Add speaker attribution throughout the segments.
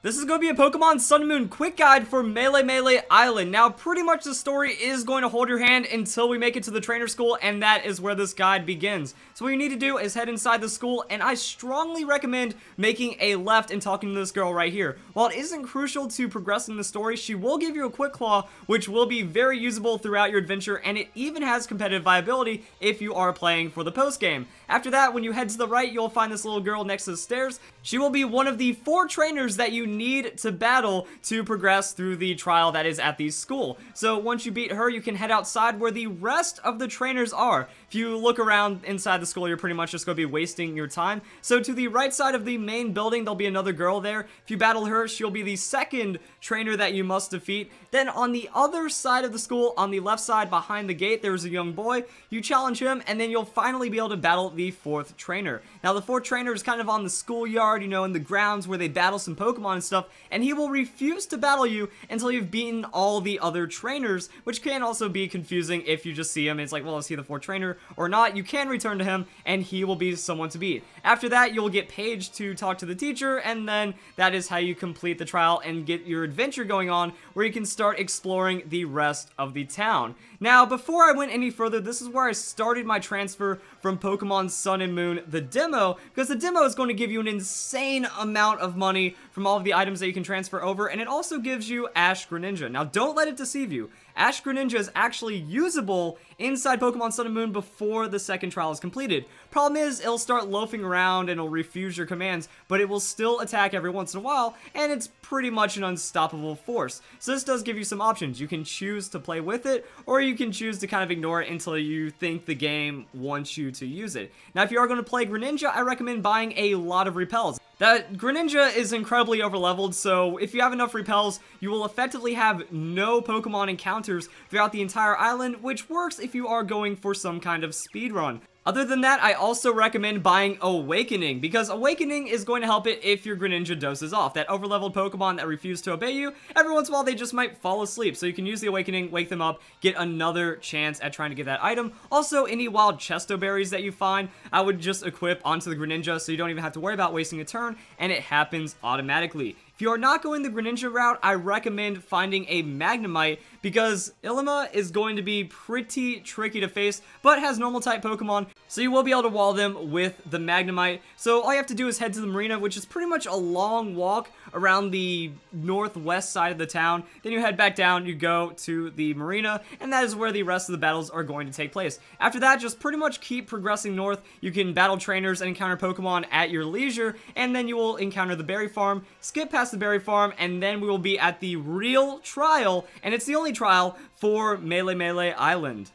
Speaker 1: This is going to be a Pokemon Sun and Moon quick guide for Melemele Island. Now, pretty much the story is going to hold your hand until we make it to the trainer school, and that is where this guide begins. So what you need to do is head inside the school, and I strongly recommend making a left and talking to this girl right here. While it isn't crucial to progressing the story, she will give you a quick claw, which will be very usable throughout your adventure, and it even has competitive viability if you are playing for the post game. After that, when you head to the right, you'll find this little girl next to the stairs. She will be one of the 4 trainers that you need to battle to progress through the trial that is at the school. So once you beat her, you can head outside where the rest of the trainers are. If you look around inside the school, you're pretty much just going to be wasting your time. So to the right side of the main building, there'll be another girl there. If you battle her, she'll be the second trainer that you must defeat. Then on the other side of the school, on the left side behind the gate, there's a young boy. You challenge him, and then you'll finally be able to battle the 4th trainer. Now the 4th trainer is kind of on the schoolyard, you know, in the grounds where they battle some Pokemon and stuff, and he will refuse to battle you until you've beaten all the other trainers, which can also be confusing if you just see him. It's like, well, is he the 4th trainer or not? You can return to him, and he will be someone to beat. After that, you'll get Paige to talk to the teacher, and then that is how you complete the trial and get your adventure going on, where you can start exploring the rest of the town. Now, before I went any further, this is where I started my transfer from Pokemon Sun and Moon, the demo, because the demo is going to give you an insane amount of money from all of the items that you can transfer over, and it also gives you Ash Greninja. Now, don't let it deceive you. Ash Greninja is actually usable inside Pokemon Sun and Moon before the second trial is completed. Problem is, it'll start loafing around and it'll refuse your commands, but it will still attack every once in a while, and it's pretty much an unstoppable force. So this does give you some options. You can choose to play with it, or you can choose to kind of ignore it until you think the game wants you to use it. Now, if you are going to play Greninja, I recommend buying a lot of repels. That Greninja is incredibly overleveled, so if you have enough repels, you will effectively have no Pokemon encounters throughout the entire island, which works if you are going for some kind of speedrun. Other than that, I also recommend buying Awakening, because Awakening is going to help it if your Greninja doses off. That overleveled Pokemon that refuse to obey you, every once in a while they just might fall asleep, so you can use the Awakening, wake them up, get another chance at trying to get that item. Also, any wild Chesto Berries that you find, I would just equip onto the Greninja so you don't even have to worry about wasting a turn, and it happens automatically. If you are not going the Greninja route, I recommend finding a Magnemite, because Ilima is going to be pretty tricky to face, but has normal type Pokemon, so you will be able to wall them with the Magnemite. So all you have to do is head to the marina, which is pretty much a long walk around the northwest side of the town. Then you head back down, you go to the marina, and that is where the rest of the battles are going to take place. After that, just pretty much keep progressing north. You can battle trainers and encounter Pokemon at your leisure, and then you will encounter the berry farm, skip past the berry farm, and then we will be at the real trial, and it's the only trial for Melemele Island.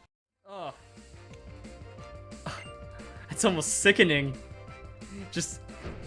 Speaker 1: Oh. It's almost sickening. Just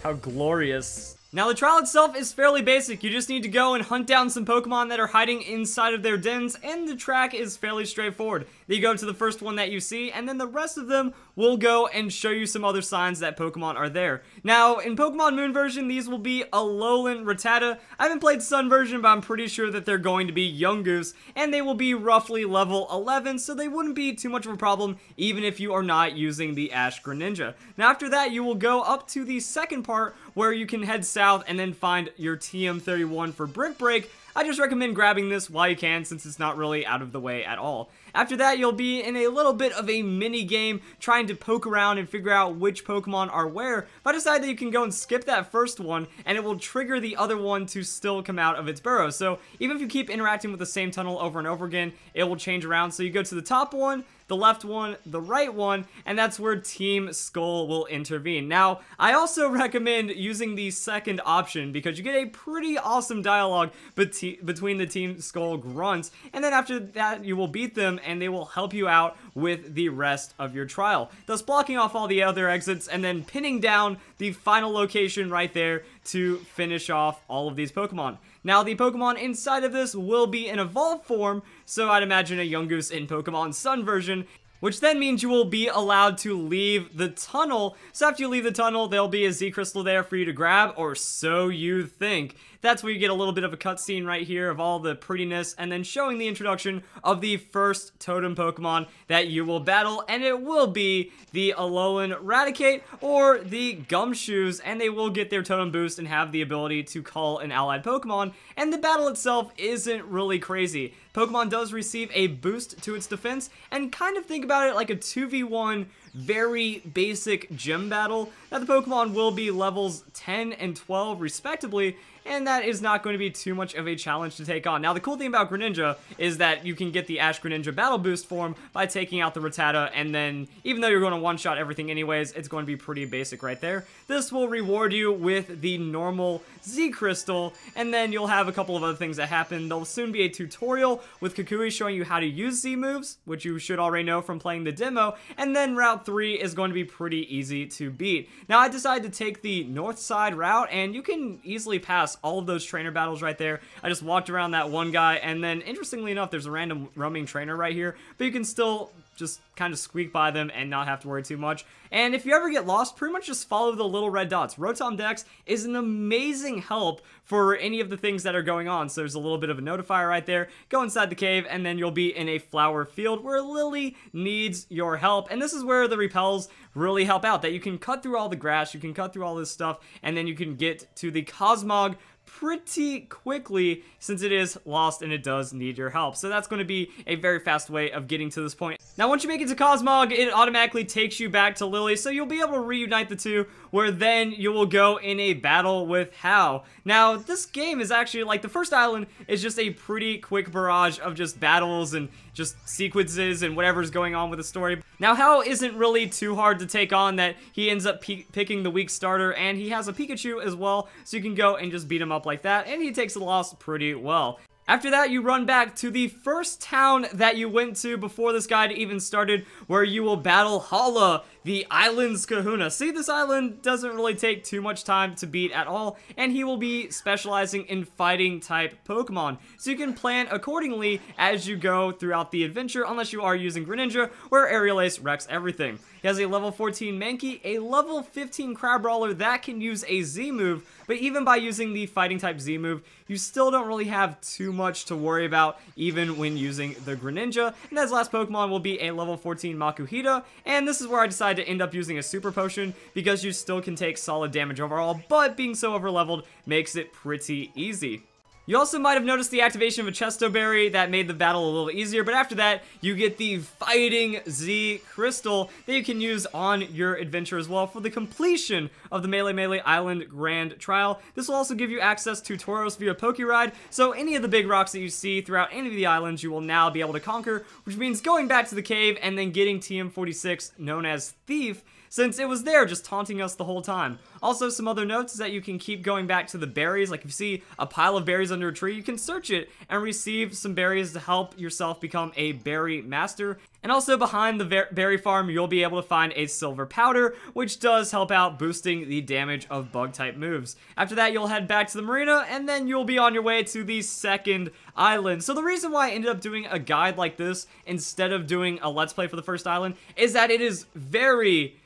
Speaker 1: how glorious. Now, the trial itself is fairly basic. You just need to go and hunt down some Pokemon that are hiding inside of their dens, and the track is fairly straightforward. You go to the first one that you see, and then the rest of them will go and show you some other signs that Pokemon are there. Now, in Pokemon Moon version, these will be Alolan Rattata. I haven't played Sun version, but I'm pretty sure that they're going to be Yungoos, and they will be roughly level 11, so they wouldn't be too much of a problem, even if you are not using the Ash Greninja. Now, after that, you will go up to the second part, where you can head south and then find your TM31 for Brick Break. I just recommend grabbing this while you can, since it's not really out of the way at all. After that, you'll be in a little bit of a mini game trying to poke around and figure out which Pokemon are where. But I decided that you can go and skip that first one, and it will trigger the other one to still come out of its burrow. So even if you keep interacting with the same tunnel over and over again, it will change around. So you go to the top one, the left one, the right one, and that's where Team Skull will intervene. Now, I also recommend using the second option, because you get a pretty awesome dialogue between the Team Skull grunts, and then after that you will beat them, and they will help you out with the rest of your trial, thus blocking off all the other exits and then pinning down the final location right there to finish off all of these Pokemon. Now, the Pokemon inside of this will be in evolved form, so I'd imagine a Yungoos in Pokemon Sun version. which then means you will be allowed to leave the tunnel. So after you leave the tunnel, there'll be a Z crystal there for you to grab, or so you think. That's where you get a little bit of a cutscene right here of all the prettiness, and then showing the introduction of the first totem Pokemon that you will battle, and it will be the Alolan Raticate or the Gumshoes, and they will get their totem boost and have the ability to call an allied Pokemon, and the battle itself isn't really crazy. Pokemon does receive a boost to its defense, and kind of think about it like a 2v1 very basic gym battle, that the Pokemon will be levels 10 and 12 respectively, and that is not going to be too much of a challenge to take on. Now, the cool thing about Greninja is that you can get the Ash Greninja battle boost form by taking out the Rattata, and then, even though you're going to one-shot everything anyways, it's going to be pretty basic right there. This will reward you with the normal Z Crystal, and then you'll have a couple of other things that happen. There'll soon be a tutorial with Kukui showing you how to use Z moves, which you should already know from playing the demo, and then Route 3 is going to be pretty easy to beat. Now, I decided to take the north side route, and you can easily pass all of those trainer battles right there. I just walked around that one guy, and then interestingly enough, there's a random roaming trainer right here, but you can still just kind of squeak by them and not have to worry too much. And if you ever get lost, pretty much just follow the little red dots. Rotom Dex is an amazing help for any of the things that are going on. So there's a little bit of a notifier right there. Go inside the cave, and then you'll be in a flower field where Lily needs your help. And this is where the repels really help out, that you can cut through all the grass, you can cut through all this stuff, and then you can get to the Cosmog pretty quickly, since it is lost and it does need your help. So that's going to be a very fast way of getting to this point. Now, once you make it to Cosmog, it automatically takes you back to Lily, so you'll be able to reunite the two, where then you will go in a battle with Hao. Now, this game is actually, like, the first island is just a pretty quick barrage of just battles and just sequences and whatever's going on with the story. Now, Hao isn't really too hard to take on, that he ends up picking the weak starter, and he has a Pikachu as well, so you can go and just beat him up like that, and he takes the loss pretty well. After that, you run back to the first town that you went to before this guide even started, where you will battle Hala, the island's Kahuna. See, this island doesn't really take too much time to beat at all, and he will be specializing in fighting type Pokemon. So you can plan accordingly as you go throughout the adventure, unless you are using Greninja, where Aerial Ace wrecks everything. He has a level 14 Mankey, a level 15 Crabrawler that can use a Z move, but even by using the fighting type Z move, you still don't really have too much to worry about, even when using the Greninja. And his last Pokemon will be a level 14 Makuhita, and this is where I decided to end up using a Super Potion, because you still can take solid damage overall, but being so overleveled makes it pretty easy. You also might have noticed the activation of a Chesto Berry that made the battle a little easier, but after that, you get the Fighting Z Crystal that you can use on your adventure as well for the completion of the Melemele Island Grand Trial. This will also give you access to Tauros via Pokeride, so any of the big rocks that you see throughout any of the islands you will now be able to conquer, which means going back to the cave and then getting TM46, known as Thief, since it was there just taunting us the whole time. Also, some other notes is that you can keep going back to the berries. Like if you see a pile of berries under a tree, you can search it and receive some berries to help yourself become a berry master. And also behind the berry farm, you'll be able to find a silver powder, which does help out boosting the damage of bug type moves. After that, you'll head back to the marina, and then you'll be on your way to the second island. So the reason why I ended up doing a guide like this instead of doing a let's play for the first island is that it is very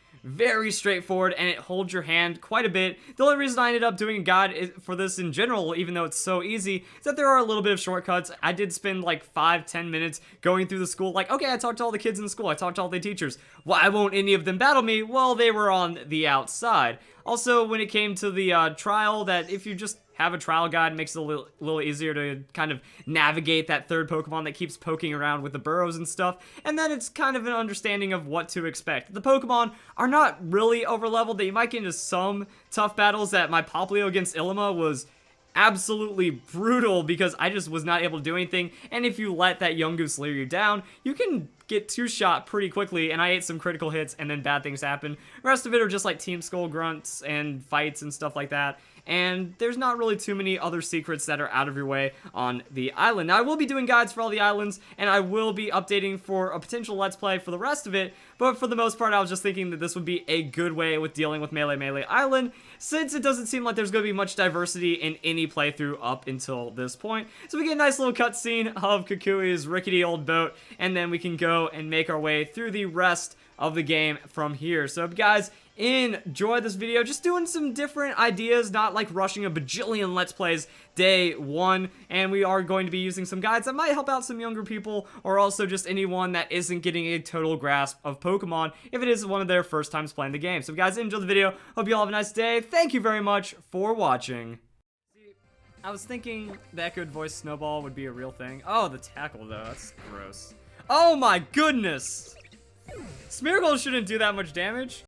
Speaker 1: straightforward, and it holds your hand quite a bit. The only reason I ended up doing a guide for this in general, even though it's so easy, is that there are a little bit of shortcuts. I did spend like 5-10 minutes going through the school, like, okay, I talked to all the kids in the school, I talked to all the teachers. Why won't any of them battle me? Well, they were on the outside. Also, when it came to the trial, that if you just have a trial guide, makes it a little easier to kind of navigate that third Pokemon that keeps poking around with the burrows and stuff, and then it's kind of an understanding of what to expect. The Pokemon are not really overleveled, that you might get into some tough battles. That my Popplio against Ilima was absolutely brutal because I just was not able to do anything, and if you let that Yungoos lure you down, you can get two-shot pretty quickly, and I ate some critical hits and then bad things happen. The rest of it are just like Team Skull grunts and fights and stuff like that, and there's not really too many other secrets that are out of your way on the island. Now, I will be doing guides for all the islands, and I will be updating for a potential Let's Play for the rest of it, but for the most part, I was just thinking that this would be a good way with dealing with Melemele Island, since it doesn't seem like there's going to be much diversity in any playthrough up until this point. So we get a nice little cutscene of Kukui's rickety old boat, and then we can go go and make our way through the rest of the game from here. So if you guys enjoyed this video, just doing some different ideas, not like rushing a bajillion Let's Plays day one, and we are going to be using some guides that might help out some younger people, or also just anyone that isn't getting a total grasp of Pokemon if it is one of their first times playing the game. So if you guys enjoyed the video, hope you all have a nice day. Thank you very much for watching. I was thinking the echoed voice Snowball would be a real thing. Oh, the tackle though, that's gross. Oh my goodness! Smeargle shouldn't do that much damage.